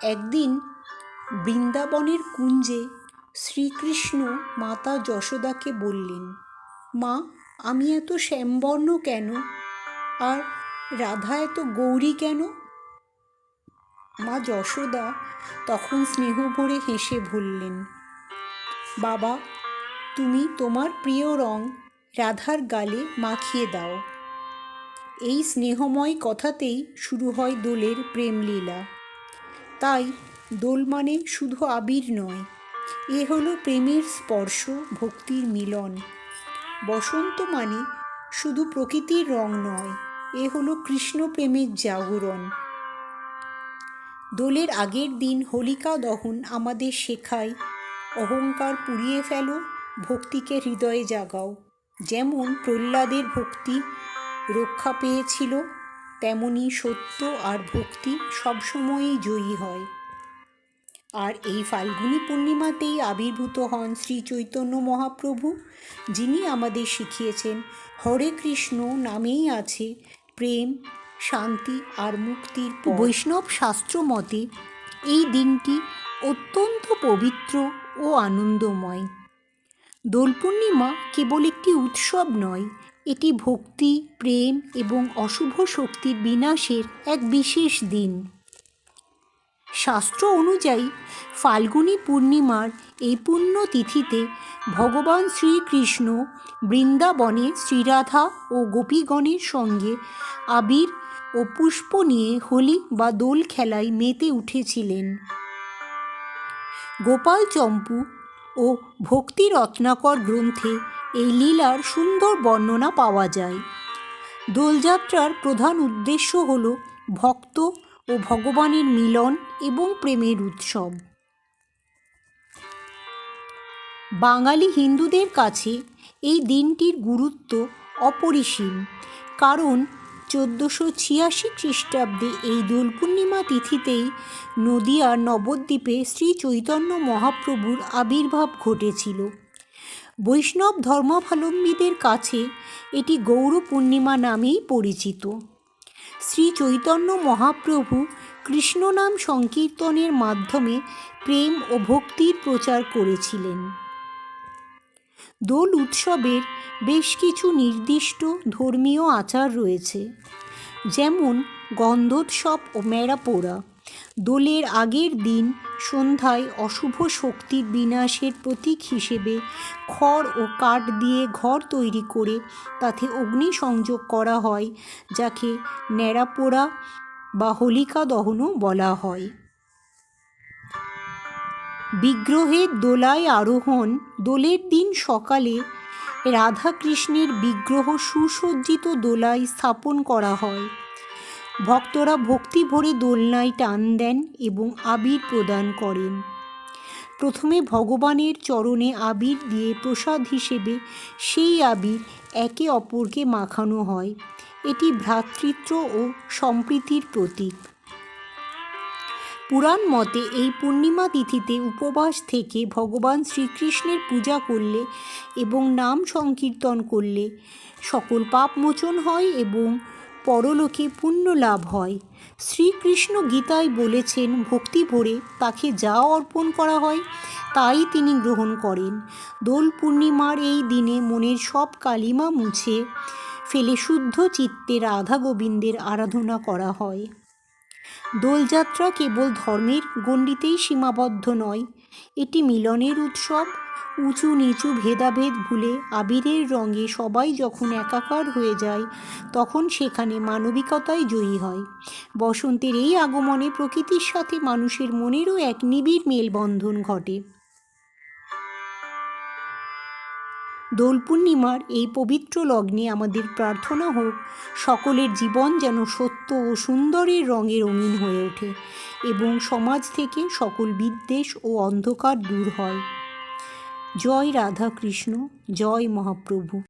একদিন বৃন্দাবনের কুঞ্জে শ্রীকৃষ্ণ মাতা যশোদাকে বললেন, মা, আমি এত শ্যামবর্ণ কেন, আর রাধা এত গৌরী কেন? মা যশোদা তখন স্নেহ ভরে হেসে বললেন, বাবা, তুমি তোমার প্রিয় রং রাধার গালে মাখিয়ে দাও। এই স্নেহময় কথাতেই শুরু হয় দোলের প্রেমলীলা। তাই দোল মানে শুধু আবির নয়, এ হলো প্রেমের স্পর্শ, ভক্তির মিলন। বসন্ত মানে শুধু প্রকৃতির রং নয়, এ হলো কৃষ্ণ প্রেমের জাগরণ। দোলের আগের দিন হোলিকা দহন আমাদের শেখায়, অহংকার পুড়িয়ে ফেলো, ভক্তিকে হৃদয়ে জাগাও। যেমন প্রহ্লাদের ভক্তি রক্ষা পেয়েছিল, তেমনি সত্য আর ভক্তি সবসময়ই জয়ী হয়। আর এই ফাল্গুনী পূর্ণিমাতেই আবির্ভূত হন শ্রী চৈতন্য মহাপ্রভু, যিনি আমাদের শিখিয়েছেন হরে কৃষ্ণ নামেই আছে প্রেম, শান্তি আর মুক্তির পথ। বৈষ্ণব শাস্ত্র মতে এই দিনটি অত্যন্ত পবিত্র ও আনন্দময়। দোল পূর্ণিমা কেবল একটি উৎসব নয়, এটি ভক্তি, প্রেম এবং অশুভ শক্তির বিনাশের এক বিশেষ দিন। শাস্ত্র অনুযায়ী ফাল্গুনী পূর্ণিমার এই পুণ্য তিথিতে ভগবান শ্রীকৃষ্ণ বৃন্দাবনে শ্রীরাধা ও গোপীগণের সঙ্গে আবির ও পুষ্প নিয়ে হোলি বা দোল খেলায় মেতে উঠেছিলেন। গোপাল চম্পু ও ভক্তি রত্নাকর গ্রন্থে এই লীলার সুন্দর বর্ণনা পাওয়া যায়। দোলযাত্রার প্রধান উদ্দেশ্য হল ভক্ত ও ভগবানের মিলন এবং প্রেমের উৎসব। বাঙালি হিন্দুদের কাছে এই দিনটির গুরুত্ব অপরিসীম, কারণ 1486 খ্রিস্টাব্দে এই দোল পূর্ণিমা তিথিতেই নদিয়ার নবদ্বীপে শ্রী চৈতন্য মহাপ্রভুর আবির্ভাব ঘটেছিল। বৈষ্ণব ধর্মাবলম্বীদের কাছে এটি গৌর পূর্ণিমা নামেই পরিচিত। শ্রী চৈতন্য মহাপ্রভু কৃষ্ণ নাম সংকীর্তনের মাধ্যমে প্রেম ও ভক্তির প্রচার করেছিলেন। দোল উৎসবের বেশ কিছু নির্দিষ্ট ধর্মীয় আচার রয়েছে, যেমন গন্ধোৎসব ও মেড়া পোড়া। দোলের আগের দিন সন্ধ্যায় অশুভ শক্তির বিনাশের প্রতীক হিসেবে খড় ও কাঠ দিয়ে ঘর তৈরি করে তাতে অগ্নি সংযোগ করা হয়, যাকে ন্যাড়া পোড়া বা হোলিকা দহনও বলা হয়। বিগ্রহের দোলায় আরোহণ। দোলের দিন সকালে রাধাকৃষ্ণের বিগ্রহ সুসজ্জিত দোলায় স্থাপন করা হয়। ভক্তরা ভক্তি ভরে দোলনায় টান দেন এবং আবির প্রদান করেন। প্রথমে ভগবানের চরণে আবির দিয়ে প্রসাদ হিসেবে সেই আবির একে অপরকে মাখানো হয়। এটি ভ্রাতৃত্ব ও সম্প্রীতির প্রতীক। পুরাণ মতে এই পূর্ণিমা তিথিতে উপবাস থেকে ভগবান শ্রীকৃষ্ণের পূজা করলে এবং নাম সংকীর্তন করলে সকল পাপ মোচন হয় এবং পরলোকে পুণ্য লাভ হয়। শ্রীকৃষ্ণ গীতায় বলেছেন, ভক্তি ভরে তাকে যা অর্পণ করা হয় তাই তিনি গ্রহণ করেন। দোল পূর্ণিমার এই দিনে মনের সব কালিমা মুছে ফেলে শুদ্ধ চিত্তে রাধা গোবিন্দের আরাধনা করা হয়। দোলযাত্রা কেবল ধর্মের গণ্ডিতেই সীমাবদ্ধ নয়, এটি মিলনের উৎসব। উঁচু নিচু ভেদাভেদ ভুলে আবিরের রঙে সবাই যখন একাকার হয়ে যায়, তখন সেখানে মানবিকতাই জয়ী হয়। বসন্তের এই আগমনে প্রকৃতির সাথে মানুষের মনেরও এক নিবিড় মেলবন্ধন ঘটে। দোল পূর্ণিমার এই পবিত্র লগ্নে আমাদের প্রার্থনা হোক, সকলের জীবন যেন সত্য ও সুন্দরের রঙে রঙিন হয়ে ওঠে এবং সমাজ থেকে সকল বিদ্বেষ ও অন্ধকার দূর হয়। জয় রাধা কৃষ্ণ, জয় মহাপ্রভু।